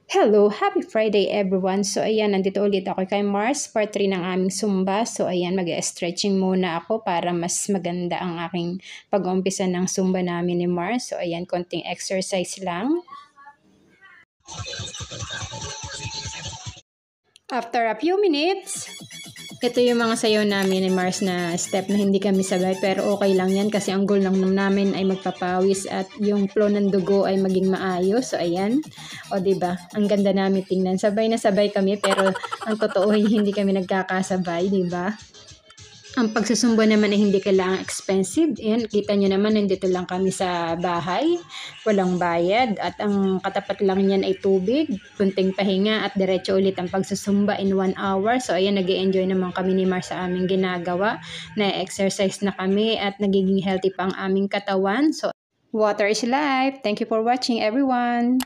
Hello! Happy Friday everyone! So ayan, nandito ulit ako kay Mars, part 3 ng aming Zumba. So ayan, mag-stretching muna ako para mas maganda ang aking pag-umpisa ng Zumba namin ni Mars. So ayan, konting exercise lang. After a few minutes, ito yung mga sayaw namin ni Mars na step na hindi kami sabay, pero okay lang yan kasi ang goal lang namin ay magpapawis at yung flow ng dugo ay maging maayos. So ayan, o diba, ang ganda namin tingnan. Sabay na sabay kami pero ang totoo ay hindi kami nagkakasabay, diba? Ang pagsusumba naman ay hindi kailangang expensive. Ayan, kita nyo naman, nandito lang kami sa bahay. Walang bayad. At ang katapat lang niyan ay tubig, kunting pahinga at diretso ulit ang pagsusumba in 1 hour. So ayan, nag-e-enjoy naman kami ni Mars sa aming ginagawa. Na-exercise na kami at nagiging healthy pa ang aming katawan. So water is life. Thank you for watching everyone.